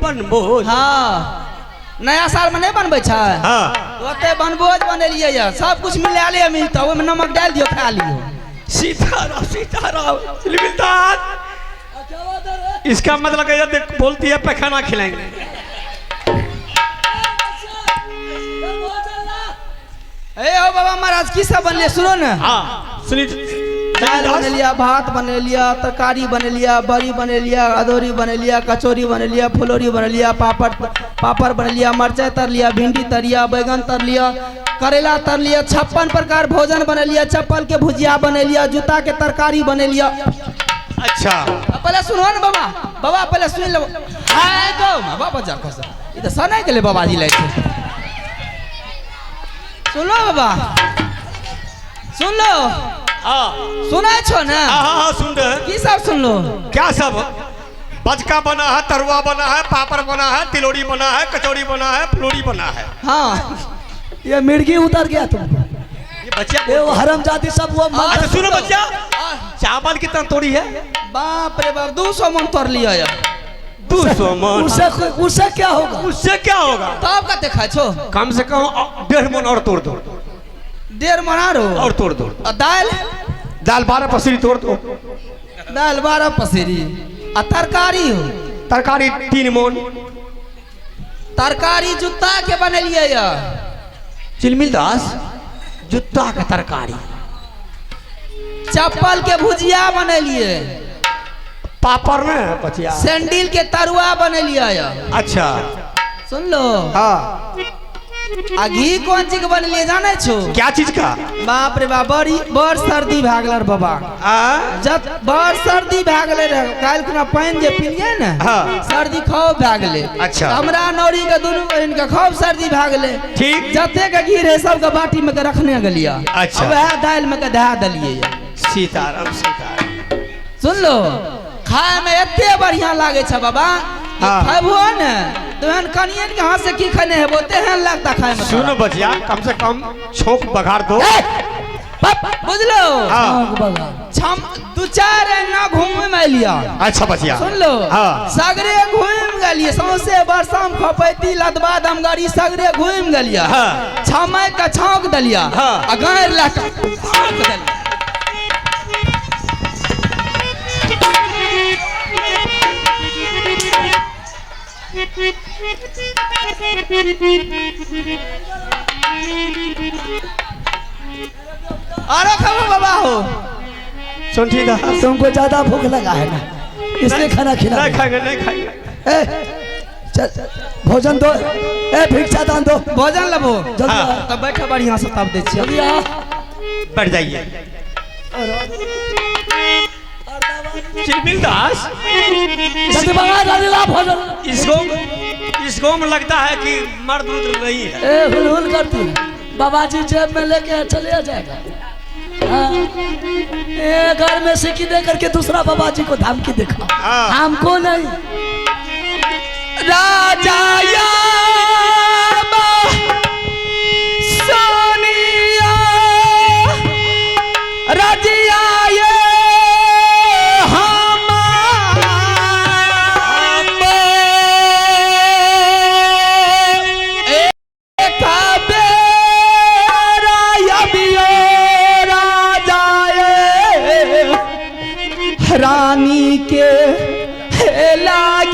बनभोज हाँ नया साल में नहीं बनबे छै ओते बनभोज बनेलिए या सब कुछ मिला ले मिलता ओमे नमक डाल दियो खा लियो। सीताराम सीताराम मिलता इसका मतलब है बोलती है पैखाना खिलाएंगे। ओ बाबा महाराज की सब बनले सुनो ना। हाँ सुनी दाल बने लिया भात बने लिया तरकारी बने लिया बड़ी बने लिया अदौरी बने लिया कचौरी बने लिया फुलौरी बने लिया पापड़ बने लिया मिर्चाई तर लिया भिंडी तर लिया बैगन तर लिया करेला तर लिया 56 प्रकार भोजन बने लिया चप्पल के भुजिया बने लिया जूता के तरकारी बने लिया। अच्छा पहले सुनो ना बाबा बाबा पहले सुन लो हाय गो बाबा जा को ई तो सने के लिए बाबाजी लाए थे। सुन लो बाबा सुन लो सुना छो ना। हाँ सुन रहे की सब सुन लो क्या सब बचका बना है तरुआ बना है पापड़ बना है तिलोड़ी बना है कचौड़ी बना है फुलौरी बना है। हाँ ये मिर्गी उतर गया तुम ये बच्चा ये वो हरामजादी सब वो अच्छा सुनो बच्चा चावल कितना तोड़ी है। बाप रे बाप 200 मन तोड़ लिया यार 200 मन उससे क्या होगा उससे क्या होगा तब का देखा छो कम से कम 1.5 मन और तोड़ दो 1.5 मन और तोड़ दो दाल दाल 12 पसेरी तोड़ दो दाल 12 पसेरी आ तरकारी हो तरकारी 3 मन तरकारी जूता के बनेलिए या चिलमिल दास जूता का तरकारी चप्पल के भुजिया बनेलिए पापड़ न बचिया सैंडल के तरुआ बनेलिए या। अच्छा सुन लो हाँ आ घी कौन चीज के बनेलिए जाने छो क्या चीज का बाप रे बाप बड़ सर्दी भए गेल बाबा जब बड़ सर्दी भए गेले रहे काल खुना पानी जे पिलिए ने सर्दी खूब भए गेले। अच्छा हमरा नौरी के दुनू बहन के खूब सर्दी भए गेले ठीक जते के घी रहे सब के बाटी में के रखने गेलिए। अच्छा वह दाल में के दहा दलिए सीताराम सीताराम सुन लो खाए में एते बढ़िया लागे छ बाबा खाबो ने तहन कनियन के हाथ से की खने है बोते हैं लगता खाए में। सुनो बचिया कम से कम छोक बघार दो बुझलो बगा 2-4 ना घूम में लिया। अच्छा बचिया सुन लो सगरे घूम गलिए सौसे बरसाम खपैती लदबा दमगाड़ी सगरे घूम गलिया छमै का छौंक दलिया आ गायर ला के छौंक दलिया। अरे खबो बाबा हो सुन ठीक है तुमको ज्यादा भूख लगा है ना इसलिए खाना खिला नहीं खाएंगे नहीं खाएंगे भोजन दो भिक्षा दान दो भोजन लबो जल्दी तब बैठा बढ़िया से तब दे छियै जल्दी आ बैठ जाइए चिलमिल दास जल्दी मंगा जल्दी ला भोजन इस गाँव में लगता है कि मर्द उर्द नहीं है। ए हुल करती बाबा जी जेब में लेके चले जाएगा। ए घर में सिक्की दे करके दूसरा बाबा जी को धमकी दिखा हमको नहीं। राजा सोनिया रजिया ये रानी के लाग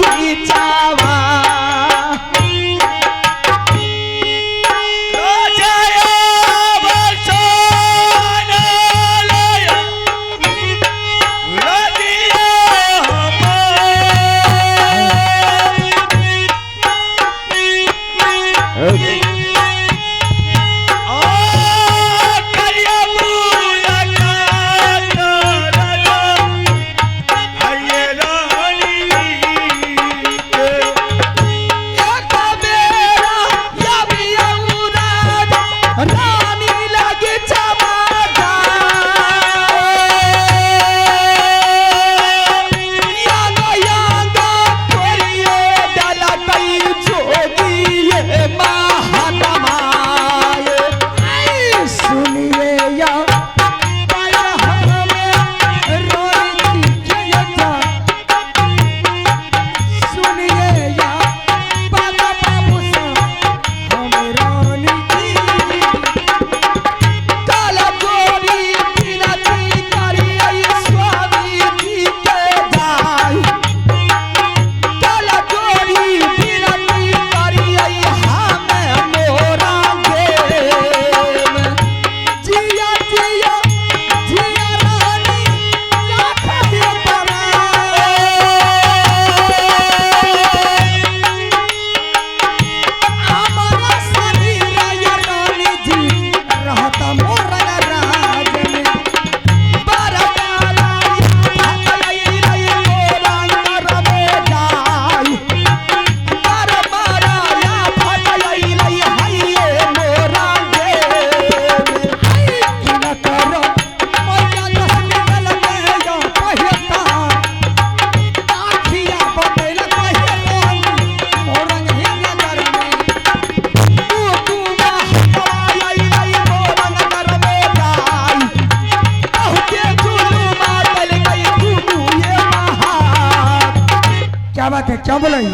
क्यों बुलाई?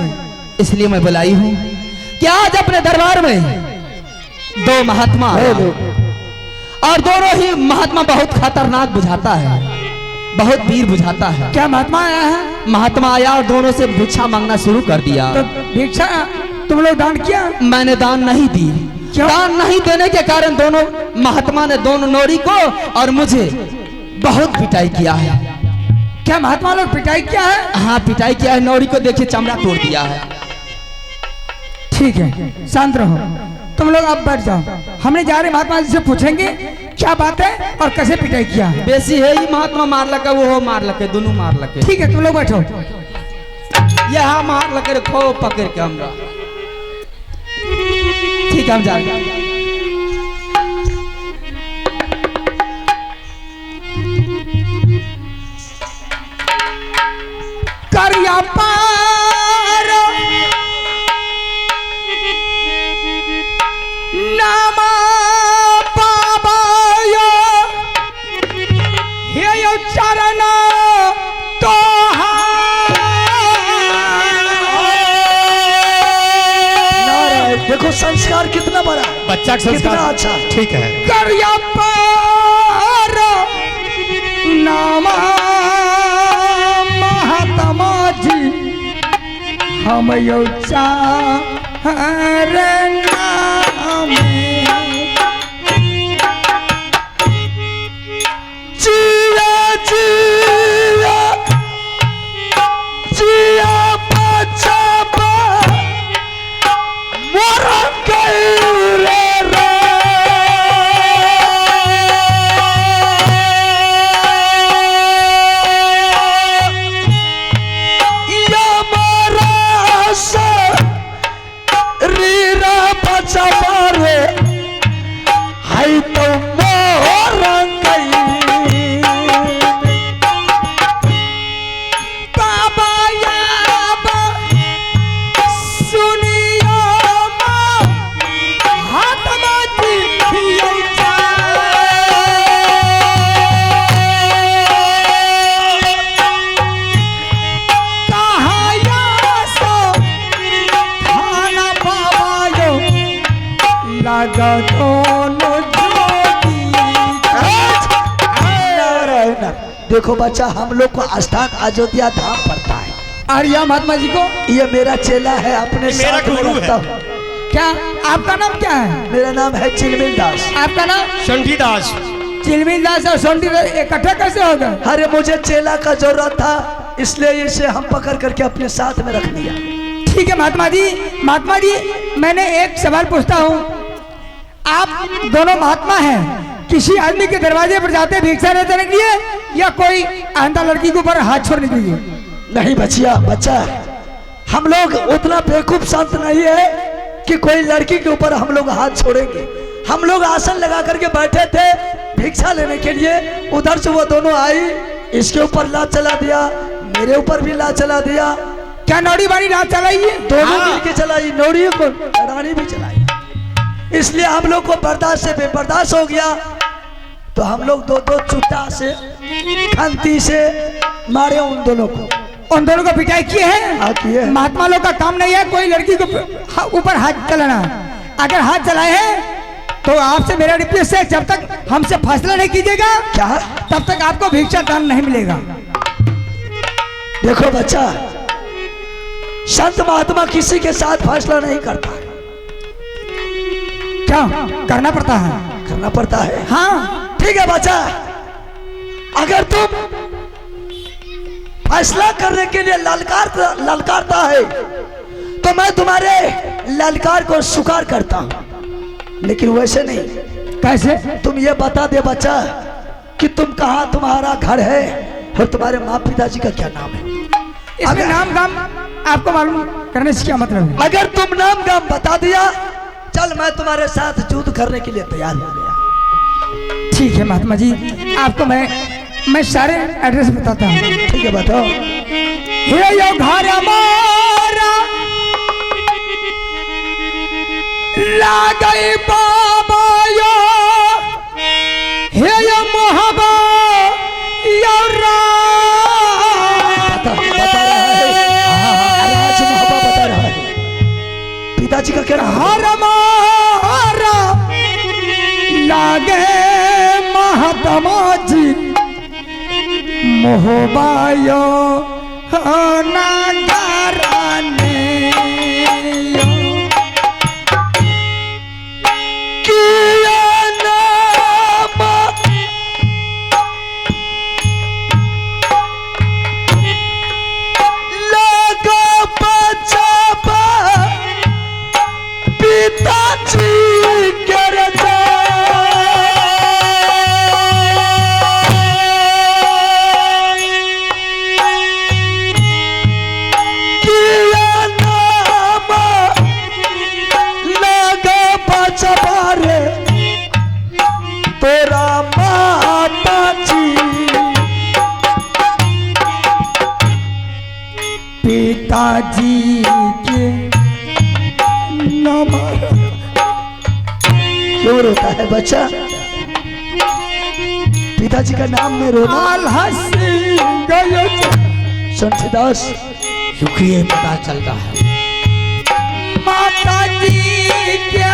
इसलिए मैं बुलाई हूँ कि आज अपने दरबार में दो महात्मा आए हैं। और दोनों ही महात्मा बहुत खतरनाक बुझाता है, बहुत वीर बुझाता है। क्या महात्मा आया है? महात्मा आया और दोनों से भिक्षा मांगना शुरू कर दिया। तो भिक्षा तुम लोग दान किया? मैंने दान नहीं दी। क्यों? दान नहीं देने के कारण दोनों महात्मा ने दोनों नौरी को और मुझे बहुत पिटाई किया है। क्या महात्मा लोग पिटाई किया है? हाँ पिटाई किया है। नौरी को देखिए चमड़ा तोड़ दिया है। ठीक है, शांत रहो, तुम लोग अब बैठ जाओ। हमने जा रहे महात्मा जी से पूछेंगे क्या बात है और कैसे पिटाई किया है। बेसी है ही महात्मा मार लगे, वो मार लगे, दोनों मार लगे। ठीक है, तुम लोग बैठो। यहाँ मार लगे खो पकड़ के हमरा। ठीक है, हम जा रहे हैं। करिया पार नामा पाबायो हे यो चरण तो देखो संस्कार कितना बड़ा है, बच्चा का कितना संस्कार अच्छा है। ठीक है। करिया पार नामा महात्मा जी हम यो चरण जिया जिया जिया बच्चा मोर रे या मोरा से रीरा बच्चा रे हाय तो मोर बाबा या सुनियो महात्मा जी ये कहाया सो खाना बाबा यो लगा दोनों जोगी। देखो बच्चा, हम लोग को स्थान अयोध्या धाम पड़ता है। और यह महात्मा जी को ये मेरा चेला है, अपने मेरा साथ में गुरु रखता है। हूँ। क्या आपका नाम क्या है? मेरा नाम है चिलमिल दास। आपका नाम? शंठी दास। चिलमिल दास और सोंटी दास इकट्ठा कैसे हो गए? अरे मुझे चेला का जरूरत था, इसलिए इसे हम पकड़ करके अपने साथ में रख लिया। ठीक है महात्मा जी। महात्मा जी, मैंने एक सवाल पूछता हूँ। आप दोनों महात्मा हैं, किसी आदमी के दरवाजे पर जाते भिक्षा लेने के लिए या कोई आंधा लड़की के ऊपर हाथ छोड़ने के लिए? नहीं बचिया, बच्चा हम लोग उतना बेवकूफ संत नहीं है कि कोई लड़की के ऊपर हम लोग हाथ छोड़ेंगे। हम लोग आसन लगा करके बैठे थे भिक्षा लेने के लिए, उधर से वो दोनों आई, इसके ऊपर लात चला दिया, मेरे ऊपर भी लात चला दिया। क्या नौड़ी बाड़ी रात चलाइए? दोनों मिलके चलाई, नौड़ी को रानी भी चलाई। इसलिए हम लोग को बर्दाश्त से बेबर्दाश्त हो गया, तो हम लोग दो दो चुट्टा से खंती से मारे उन दोनों को। उन दोनों को पिटाई किए हैं? हाँ, किए हैं। महात्मा लोग का काम नहीं है कोई लड़की को ऊपर हाथ चलाना। अगर हाथ चलाए हैं तो आपसे मेरा रिक्वेस्ट है, जब तक हमसे फैसला नहीं कीजिएगा क्या? तब तक आपको भिक्षा दान नहीं मिलेगा। देखो बच्चा, संत महात्मा किसी के साथ फैसला नहीं करता है, क्या करना पड़ता है? करना पड़ता है। हाँ ठीक है बच्चा, अगर तुम फैसला करने के लिए ललकारता है तो मैं तुम्हारे ललकार को स्वीकार करता हूं, लेकिन वैसे नहीं। कैसे? तुम ये बता दे बच्चा कि तुम कहाँ, तुम्हारा घर है और तुम्हारे माँ पिताजी का क्या नाम है। इसमें नाम गाम आपको मालूम करने से क्या मतलब है? अगर तुम नाम गाम बता दिया, चल मैं तुम्हारे साथ युद्ध करने के लिए तैयार हो गया। ठीक है महात्मा जी, आपको मैं सारे एड्रेस बताता हूँ। ठीक है बताओ। हे यो घर हमारा लागई बाबा यो, हे यो मोहबा यो बता रहा है राज हर मारा लागे महात्मा जी मोहबायो नागाराने किया नाम लगा बचावा पिताजी के रजा किया नाम लगा बचावा रे तेरा माता जी पिताजी के नाम क्यों रोता है बच्चा? पिताजी का नाम में रोना हंसी गयो संतदास रुकिए, पता चलता है। माता जी के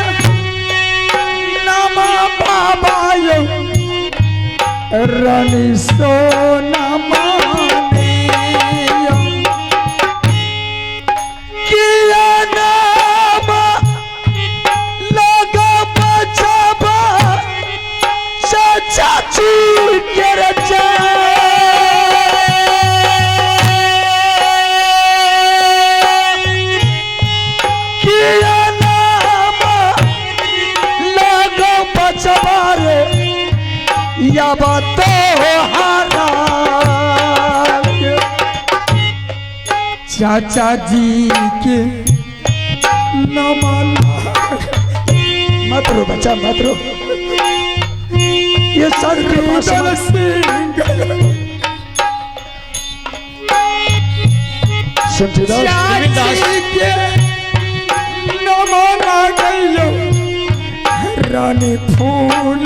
नाम बाबा यो रानी सोना माने यो। किया नाम लगा बचावा चाचा जी के रजा किया नाम लगा बचावा रे या बात हारा चाचा जी के नाम मत रो बच्चा मत रो, ये सर के पास संतदास चाची के नाम गयो रानी फूल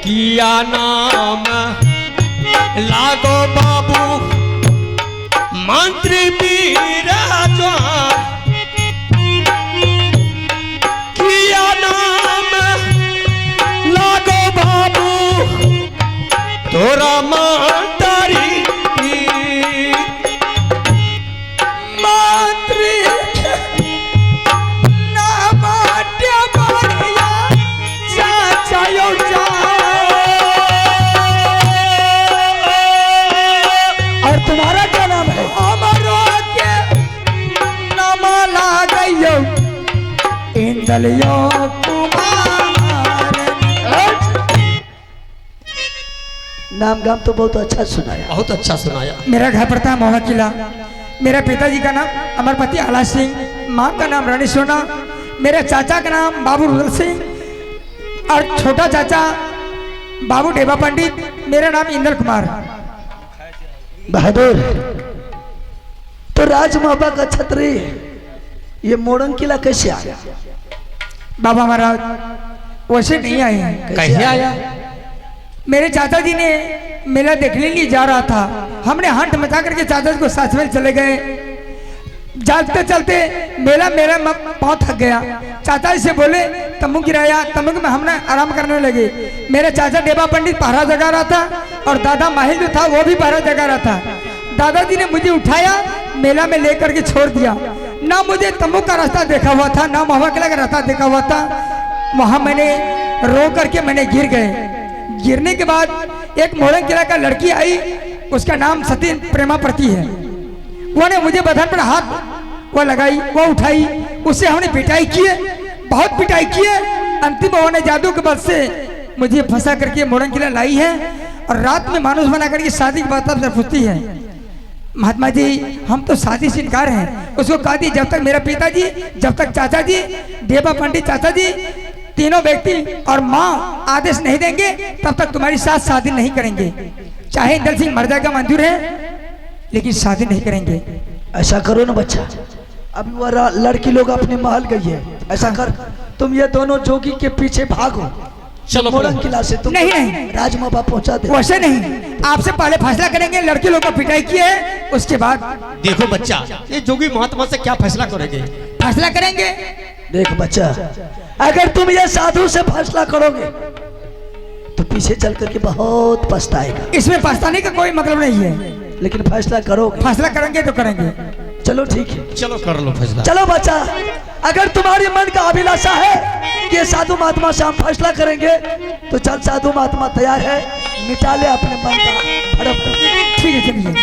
किया नाम लागो बाबू मंत्री बीराजा, किया नाम लागो बाबू तोरा मंत्री मंत्री नाम बढ़िया चाचा यो और तुम्हारा क्या नाम है? हमरो के नाम लागयो इंदलियो कुमार। नाम गाम तो बहुत अच्छा सुनाया। बहुत अच्छा सुनाया। मेरा घर पड़ता है मोहा किला। मेरे पिताजी का नाम अमरपति आला सिंह, माँ का नाम रानी सोना, मेरे चाचा का नाम बाबू रुदल सिंह और छोटा चाचा बाबू डेबा पंडित, मेरा नाम इंद्र कुमार। बहादुर, तो राजमाबा का छतरी ये मोड़न किला कैसे आया? बाबा महाराज वैसे नहीं आए हैं। कैसे आया? मेरे चाचा जी ने मेला देखने लिए जा रहा था, हमने हंट मचा करके चाचा जी को साथ में चले गए। चलते चलते मेला मेरा पाँव थक गया। चाचा जी से बोले तम्बू गिराया, तम्बू में हमने आराम करने लगे। मेरे चाचा डेबा पंडित पहरा जगा रहा था और दादा माहिल जो था वो भी पहरा जगा रहा था। दादाजी ने मुझे उठाया, मेला में लेकर के छोड़ दिया। ना मुझे तम्बू का रास्ता देखा हुआ था, ना महुआ किला का रास्ता देखा हुआ था। वहाँ मैंने रो करके मैंने गिर गए। गिरने के बाद एक मोड़न किला का लड़की आई, उसका नाम सती प्रेमा प्रति है। वो ने मुझे बदन पर हाथ वो लगाई, वो उठाई, उससे हमने पिटाई किए, बहुत पिटाई किए। अंतिम वो ने जादू के बल से मुझे फंसा करके मोड़न किला लाई है और रात में मानुस बना करके शादी की बात से पूछती है। महात्मा जी हम तो शादी से इनकार हैं। उसको कहा दी जब तक मेरा पिताजी, जब तक चाचा जी, डेबा पंडित चाचा जी तीनों व्यक्ति और माँ आदेश नहीं देंगे तब तक तुम्हारी साथ शादी नहीं करेंगे। चाहे इंदल सिंह मर जाएगा मंजूर है, लेकिन शादी नहीं करेंगे। ऐसा करो ना बच्चा, अभी वो लड़की लोग अपने महल गई है। ऐसा कर, तुम ये दोनों जोगी के पीछे भागो, चलो मोड़न किला से तुम नहीं, नहीं। राजमाबा पहुंचा दे। वैसे नहीं, आपसे पहले फैसला करेंगे। लड़के लोग को पिटाई की है, उसके बाद देखो बच्चा, ये जोगी महात्मा से क्या फैसला करेंगे? फैसला करेंगे। देख बच्चा, अगर तुम ये साधु से फैसला करोगे तो पीछे चल करके बहुत पछताएगा। इसमें पछताने का कोई मतलब नहीं है, लेकिन फैसला करोगे। फैसला करेंगे तो करेंगे। चलो ठीक है, चलो कर लो फैसला। चलो बच्चा, अगर तुम्हारे मन का अभिलाषा है कि ये साधु महात्मा से हम फैसला करेंगे तो चल, साधु महात्मा तैयार है, मिटा ले अपने मन का भड़क। ठीक है, चलिए।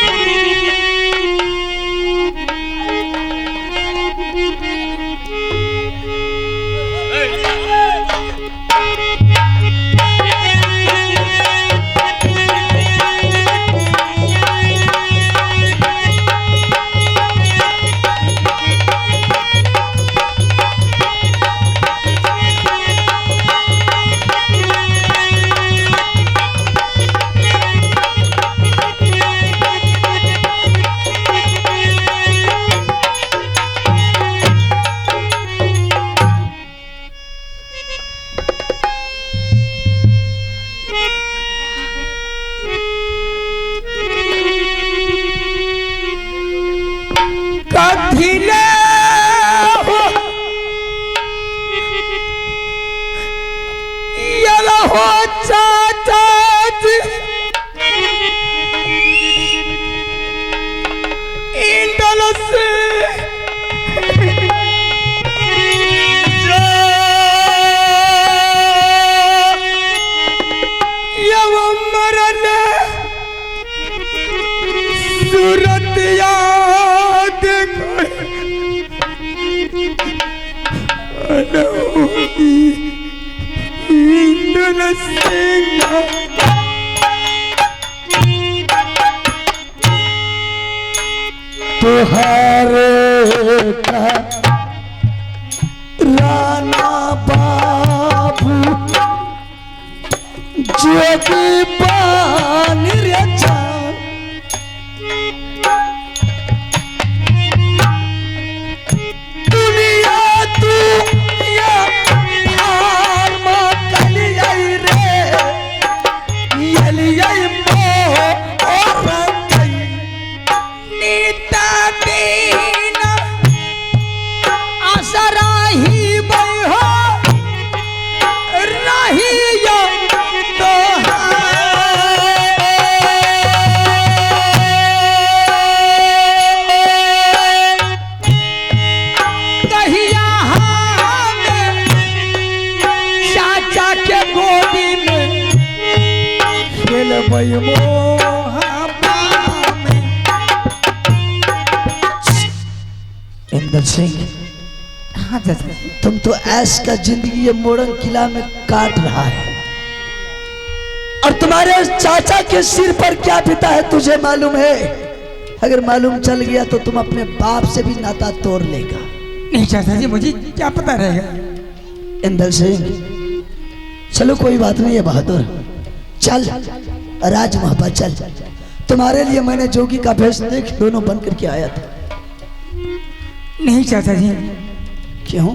सूरत याद तुहारे राना बाबू जोगी पान रचा दुनिया तू या भार मा कलियाई रे यलियाई मो और नीता दीना आसराही बहो रहियो तो कहिया हमें चाचा के गोदी में खेलबई मोहब्बा में। इंदर सिंह, हाँ चाचा, तुम तो ऐश का जिंदगी ये मोड़न किला में काट रहा है और तुम्हारे चाचा के सिर पर क्या बीता है तुझे मालूम है? अगर मालूम चल गया तो तुम अपने बाप से भी नाता तोड़ लेगा। नहीं चाचा जी, मुझे क्या पता रहेगा। इंदर सिंह, चलो कोई बात नहीं है बहादुर, चल राज मोहब्बत चल। तुम्हारे लिए मैंने जोगी का भेष देख दोनों बन करके आया था। नहीं चाचा जी, क्यों?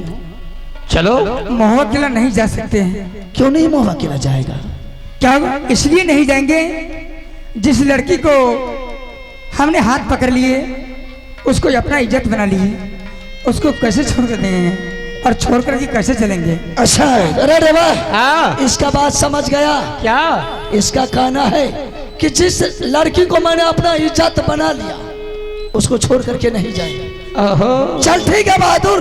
चलो महुआ किला नहीं जा सकते हैं। क्यों नहीं मोहवा किला जाएगा? क्या इसलिए नहीं जाएंगे, जिस लड़की को हमने हाथ पकड़ लिए उसको अपना इज्जत बना लिए, उसको कैसे छोड़ कर देंगे और छोड़ कर के कैसे चलेंगे? अच्छा, अरे रेवा, हाँ इसका बात समझ गया। क्या? इसका कहना है कि जिस लड़की को मैंने अपना इज्जत बना लिया उसको छोड़ करके नहीं जाएंगे। ओहो, चल ठीक है बहादुर,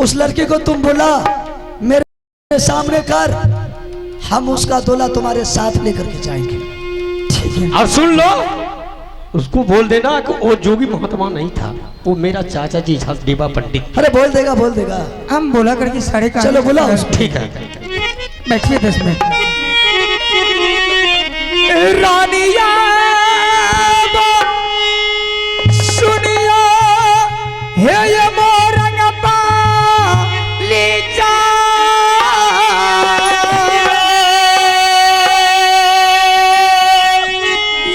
उस लड़की को तुम बुला मेरे सामने कर, हम उसका दूल्हा तुम्हारे साथ लेकर के जाएंगे। ठीक है। और सुन लो, उसको बोल देना कि वो जोगी महात्मा नहीं था, वो मेरा चाचा जी देवा पंडित। अरे बोल देगा, बोल देगा। हम बोला करके साढ़े का। चलो बुलाओ उसको। ठीक है, बैठिए 10 मिनट। रानिया सुनियो हे ये मोरंग पाली जा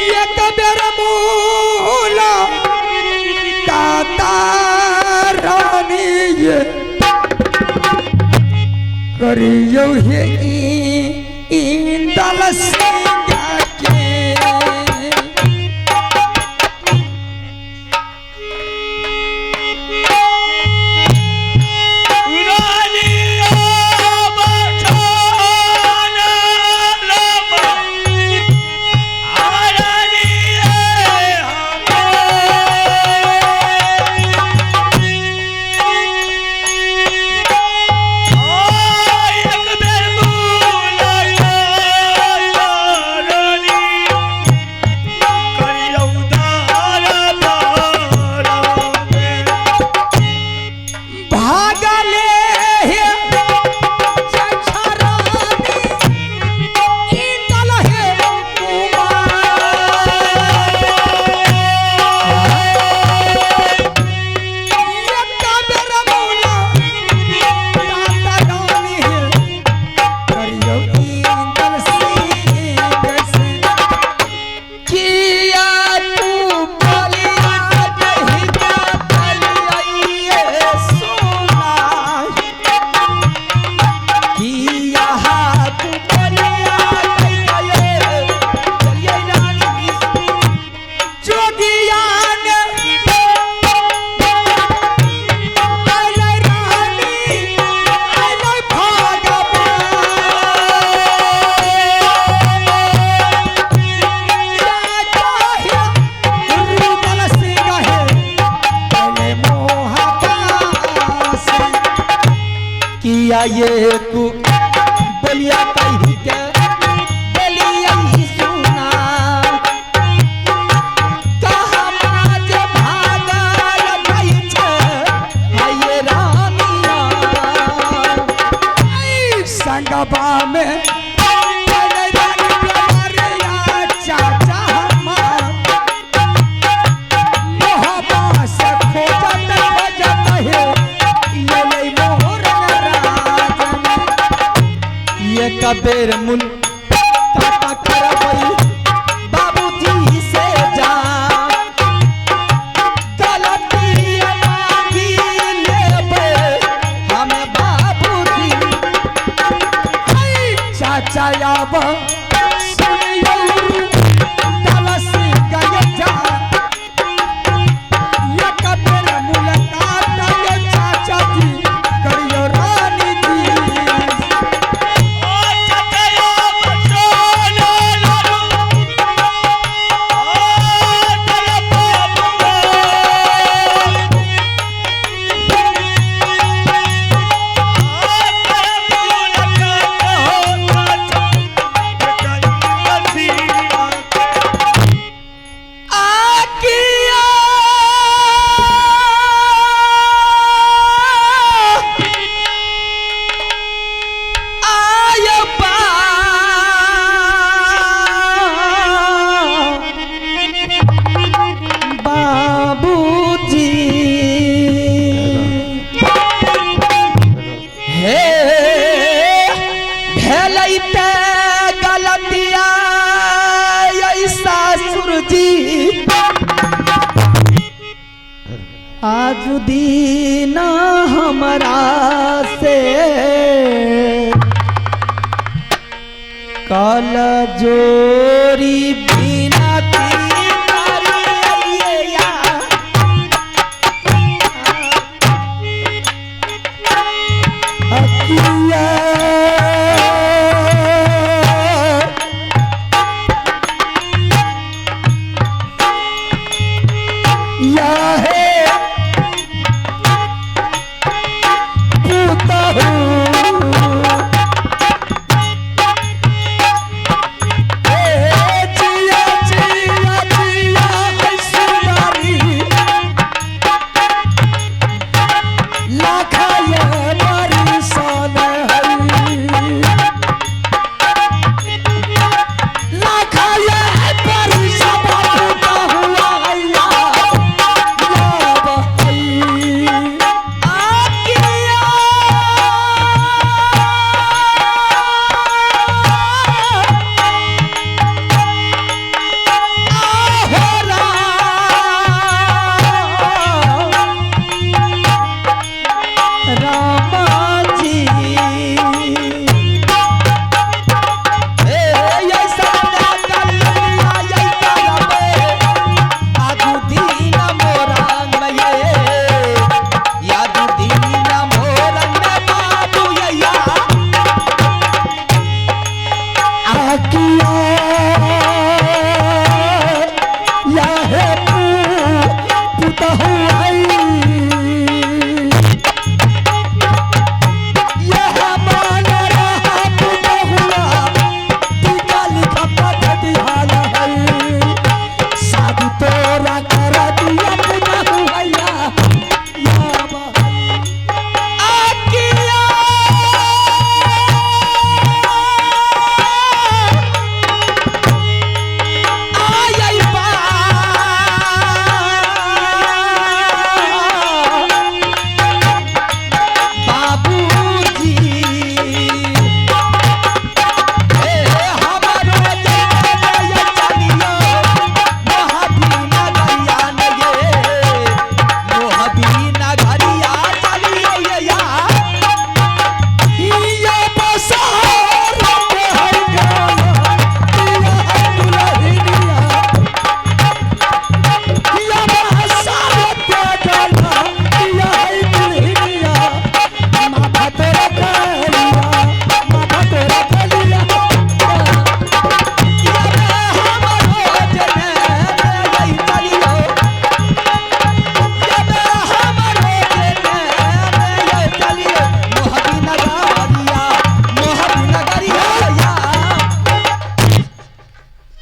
ये कबीर मूला काता रानी ये करियो हे इंदल सिंह के या ये कु बोलिया कही के बोलिया ही सुना कहा माज भागल गई छे हाय रानिया संगबा में चाचा हमार मोहब्बत से खोजत खोजत है ये ले मोर राजन ये कबेर मुल काका करबई बाबूजी से जा गलती मांगी लेबे हमें बाबूजी चाचा अब सुनियो तलसी गए जा ये कबीर मुलाकात ये चाचा जी करियो रानी जी आज दीन हमरा से कल जोरी बिनती करिया हकिया या है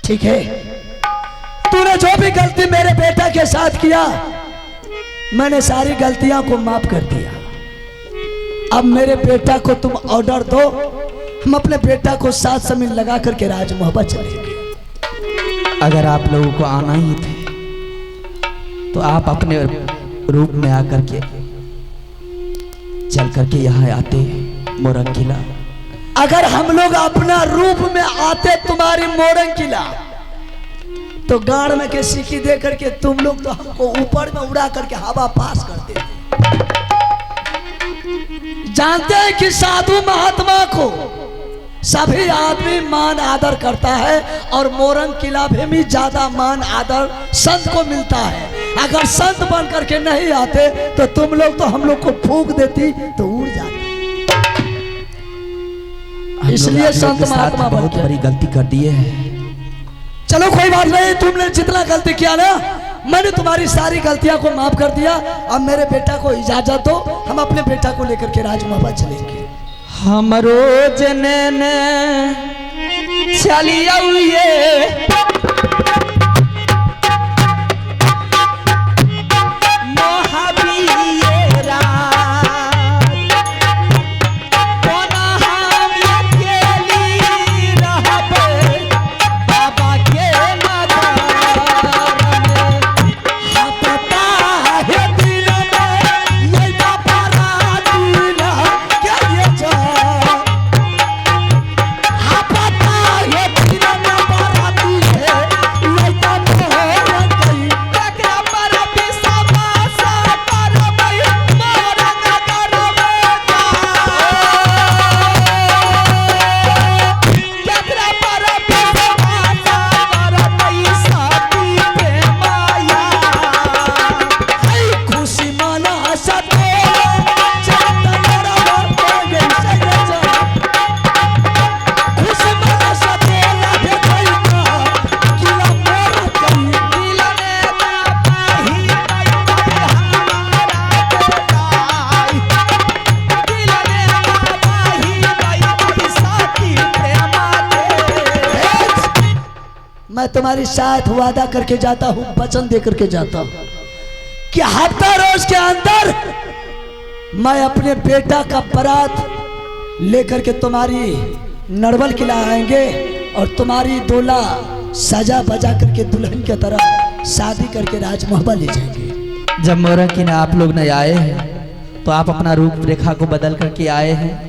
ठीक है, तूने जो भी गलती मेरे बेटा के साथ किया, मैंने सारी गलतियां को माफ कर दिया। अब मेरे बेटा को तुम ऑर्डर दो, हम अपने बेटा को 7 जमीन लगा करके राज मोहब्बत चलेंगे। अगर आप लोगों को आना ही थे तो आप अपने रूप में आकर के चल करके यहाँ आते मोरंग किला। अगर हम लोग अपना रूप में आते तुम्हारी मोरंग किला, तो गाड़ में के सीखी दे करके तुम लोग तो हमको ऊपर में उड़ा करके हवा पास करते। जानते हैं कि साधु महात्मा को सभी आदमी मान आदर करता है, और मोरंग किला में भी ज्यादा मान आदर संत को मिलता है। अगर संत बन करके नहीं आते तो तुम लोग तो हम लोग को फूंक देती तो उड़ जाते। इसलिए संत महात्मा बहुत बड़ी गलती कर दिए हैं। चलो कोई बात नहीं, तुमने जितना गलती किया ना, मैंने तुम्हारी सारी गलतियां को माफ कर दिया। अब मेरे बेटा को इजाजत दो, हम अपने बेटा को लेकर के राज मोहब्बत चलेंगे। हम रोज ने चलिए मैं तुम्हारी साथ वादा करके जाता हूँ, वचन दे करके जाता हूँ कि हफ्ता रोज के अंदर मैं अपने बेटा का बारात लेकर के तुम्हारी नड़बल किला आएंगे, और तुम्हारी दूल्हा सजा बजा करके दुल्हन की तरह शादी करके राज मोहब्बत ले जाएंगे। जब मोरंग किला आप लोग नहीं आए हैं तो आप अपना रूप रेखा को बदल करके आए हैं।